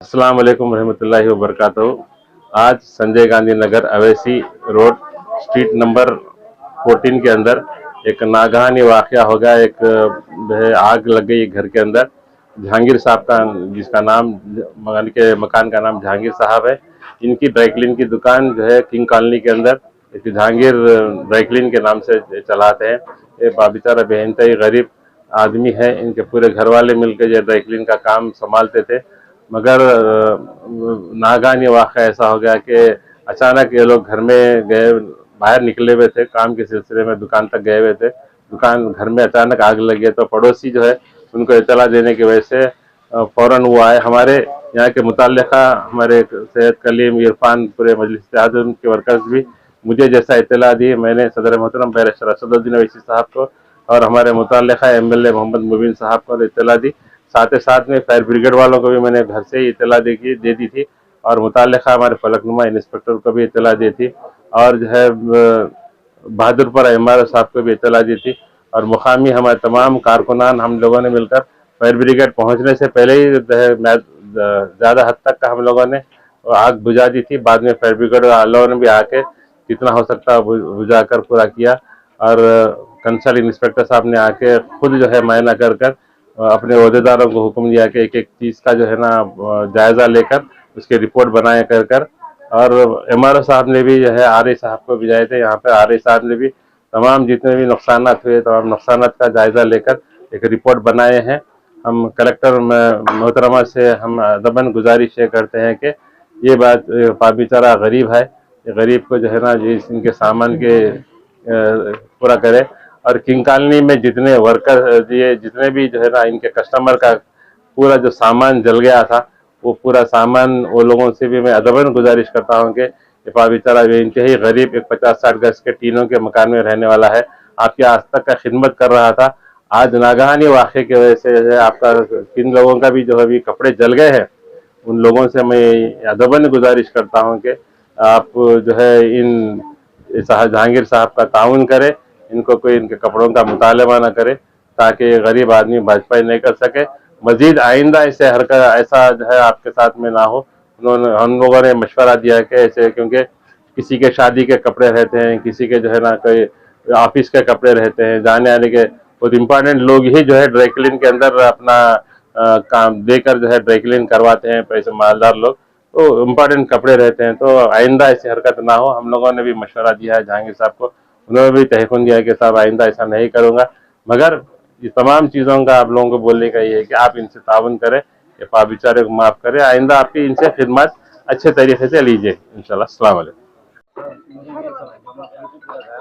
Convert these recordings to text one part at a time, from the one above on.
अस्सलाम वालेकुम रहमतुल्लाहि व बरकातहू। आज Sanjay Gandhi Nagar Owaisi road street number 14 के अंदर एक नागहानी वाकया हो गया। एक आग लग गई घर के अंदर। जहांगीर साहब का, जिसका नाम मकान का नाम जहांगीर साहब है, इनकी ड्राईक्लीन की दुकान जो है किंग कॉलोनी के अंदर एक जहांगीर ड्राईक्लीन के नाम से चलाते हैं। ये बेचारा बेहनतई गरीब आदमी है। इनके पूरे घर वाले मिलकर ये ड्राईक्लीन का काम संभालते थे, मगर नागानी वाक़या ऐसा हो गया कि अचानक ये लोग घर में गए, बाहर निकले हुए थे काम के सिलसिले में, दुकान तक गए हुए थे। दुकान घर में अचानक आग लगी है, तो पड़ोसी जो है उनको इत्तला देने की वजह से फौरन वो आए। हमारे यहाँ के मुताल्लिका हमारे सैयद कलीम इरफान पूरे मजलिस इत्तेहाद के वर्कर्स भी मुझे जैसा इत्तला दी, मैंने सदर मोहतरम बैरिस्टर असदुद्दीन अवैसी साहब को और हमारे मुताल्लिका एमएलए मोहम्मद मुबीन साहब को इत्तला दी। साथ ही साथ में फायर ब्रिगेड वालों को भी मैंने घर से ही इत्तला दे दी थी, और मुताल्लिका हमारे फलकनुमा इंस्पेक्टर को भी इत्तला दी थी, और जो है बहादुरपुरा एमआरओ साहब को भी इत्तला दी थी। और मुकामी हमारे तमाम कारकुनान हम लोगों ने मिलकर फायर ब्रिगेड पहुंचने से पहले ही ज़्यादा हद तक का हम लोगों ने आग बुझा दी थी। बाद में फायर ब्रिगेड वालों ने भी आके जितना हो सकता बुझा कर पूरा किया, और कंसल इंस्पेक्टर साहब ने आके खुद जो है मुआयना कर अपने अहदेदारों को हुक्म दिया कि एक एक चीज़ का जो है ना जायज़ा लेकर उसकी रिपोर्ट बनाए कर। और एमआरओ साहब ने भी जो है आरई साहब को भिजाए थे। यहाँ पे आरई साहब ने भी तमाम जितने भी नुकसान हुए तमाम नुकसान का जायज़ा लेकर एक रिपोर्ट बनाए हैं। हम कलेक्टर मोहतरमा से हम अदबन गुजारिश ये करते हैं कि ये बात बेचारा गरीब है, ये गरीब को जो है ना इनके सामान के पूरा करे। और किंग कॉलोनी में जितने वर्कर, ये जितने भी जो है ना इनके कस्टमर का पूरा जो सामान जल गया था, वो पूरा सामान वो लोगों से भी मैं अदबन गुजारिश करता हूँ कि बेचारा इंतहाई गरीब एक 50-60 गज के टीनों के मकान में रहने वाला है, आपकी आज तक का खिदमत कर रहा था। आज नागहानी वाक़े की वजह से जो है आपका किन लोगों का भी जो अभी कपड़े जल गए हैं, उन लोगों से मैं अदबन गुजारिश करता हूँ कि आप जो है इन जहांगीर साहब का ताउन करें, इनको कोई इनके कपड़ों का मुतालबा न करे, ताकि गरीब आदमी भरपाई नहीं कर सके। मजीद आइंदा ऐसे हरकत ऐसा जो है आपके साथ में ना हो। हम लोगों ने मशवरा दिया है कि ऐसे, क्योंकि किसी के शादी के कपड़े रहते हैं, किसी के जो है ना कोई ऑफिस के कपड़े रहते हैं, जाने आने के बहुत इंपॉर्टेंट लोग ही जो है ड्राईक्लीन के अंदर अपना काम देकर जो है ड्राईक्लीन करवाते हैं, पैसे मालदार लोग, तो इम्पोर्टेंट कपड़े रहते हैं। तो आइंदा ऐसी हरकत ना हो, हम लोगों ने भी मशवरा दिया है जहांगीर साहब को, उन्होंने भी तहफ़ुन दिया है कि साहब आइंदा ऐसा नहीं करूँगा। मगर ये तमाम चीज़ों का आप लोगों को बोलने का ये है कि आप इनसे ताउन करें, ये बेचारे को माफ़ करें, आइंदा आपकी इनसे खिदमत अच्छे तरीके से लीजिए इंशाल्लाह। अस्सलाम वालेकुम।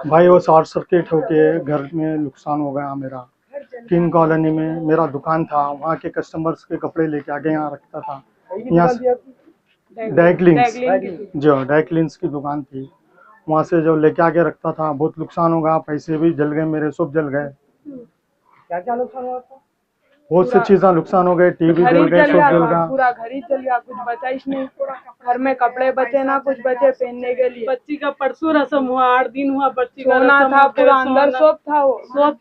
भाई वो शॉर्ट सर्किट होके घर में नुकसान हो गया मेरा। किंग कॉलोनी में मेरा दुकान था, वहाँ के कस्टमर्स के कपड़े लेके आगे यहाँ रखता था। यहाँ ड्राईक्लीन्स की दुकान थी, वहाँ से जो लेके आके रखता था। बहुत नुकसान हो गया, पैसे भी जल गए, मेरे सब जल गए। क्या क्या नुकसान हुआ था? बहुत सी चीजें नुकसान हो गए, टीवी जल गए, सब जल गया, पूरा घर ही चल गया, कुछ बचा ही नहीं। घर में कपड़े बचे ना कुछ बचे पहनने के लिए। बच्ची का परसों रस्म हुआ, 8 दिन हुआ, बच्ची का सोना था पूरा, अंदर सब था, वो सब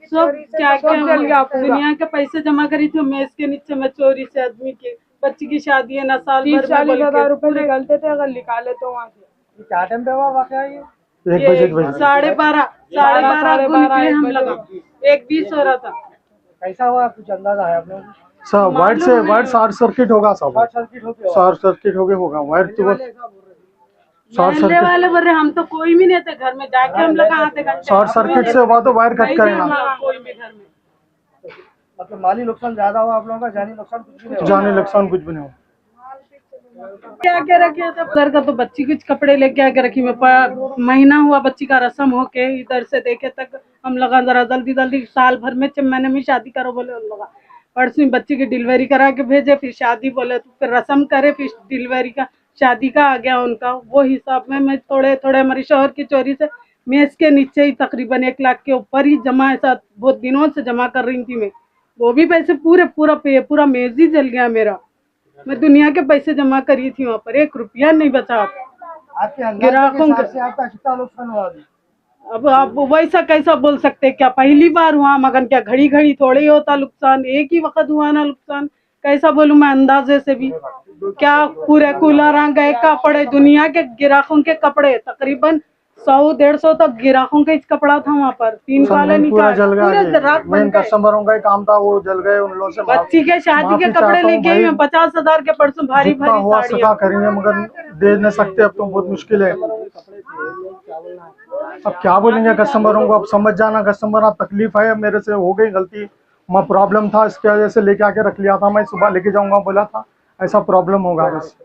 क्या क्या चल गया। दुनिया के पैसे जमा करी थी मैं इसके नीचे में चोरी से आदमी के। बच्ची की शादी है ना, साल भर 30-40 रुपए निकलते थे अगर निकाले तो वहाँ से। क्या टाइम पे हुआ वाकया ये? 1 बजे 12:30 को निकले हम लोग, 1:20 हो रहा था। कैसा हुआ, कुछ अंदाजा है आप लोग? सब वाइट शॉर्ट सर्किट होगा, सब शॉर्ट सर्किट हो गया होगा। वाइट तो मोहल्ले वाले बोल रहे हम तो कोई भी नहीं थे घर में, जाके हम लोग आते घंटे। शॉर्ट सर्किट से हुआ तो वायर कट करेगा। कोई भी घर में मतलब माली नुकसान ज्यादा हुआ आप लोगों का, जानी नुकसान कुछ भी नहीं हुआ? जाने नुकसान कुछ भी नहीं हुआ। क्या क्या रखे थे घर का, तो बच्ची कुछ कपड़े लेके आके रखी। मैं महीना हुआ बच्ची का रस्म होके इधर से देखे तक हम लगा जरा जल्दी साल भर में 6 महीने में शादी करो बोले उन लोग। परसों बच्ची की डिलीवरी करा के भेजे, फिर शादी बोले तो फिर रस्म करे, फिर डिलीवरी का शादी का आ गया उनका। वो हिसाब में मैं थोड़े हमारी शोहर की चोरी से मेज के नीचे ही तकरीबन 1 लाख के ऊपर ही जमा, ऐसा बहुत दिनों से जमा कर रही थी मैं, वो भी पैसे पूरा मेज ही जल गया मेरा। मैं दुनिया के पैसे जमा करी थी वहाँ पर, 1 रुपया नहीं बचा। ग्राहकों से आपका कितना नुकसान हुआ? अब आप वैसा कैसा बोल सकते, क्या पहली बार हुआ? मगर क्या घड़ी थोड़ी होता नुकसान, एक ही वक्त हुआ ना नुकसान। कैसा बोलूं मैं अंदाजे से भी क्या। पूरे कूलर गए, कपड़े दुनिया के गिराकों के कपड़े तकरीबन 100-150 तक गिराकों का कपड़ा था वहाँ पर। 3 सब कॉलोनी नहीं, पूरा का जल पूरे गया। रात मेन बन गए। कस्टमरों का ही काम था, वो जल गए। उन लोगों से बच्ची के शादी के माफी कपड़े चाहता हूँ लेके आई भाई। मैं 50,000 के परसों भारी जितना भारी हुआ सका साड़ियाँ। करेंगे, मगर दे नहीं सकते अब तो, बहुत मुश्किल है। अब क्या बोलेंगे कस्टमरों को, अब समझ जाना कस्टमर, अब तकलीफ है, अब मेरे से हो गई गलती। मैं प्रॉब्लम था इसकी वजह से लेके आके रख लिया था, मैं सुबह लेके जाऊंगा बोला था, ऐसा प्रॉब्लम होगा बस।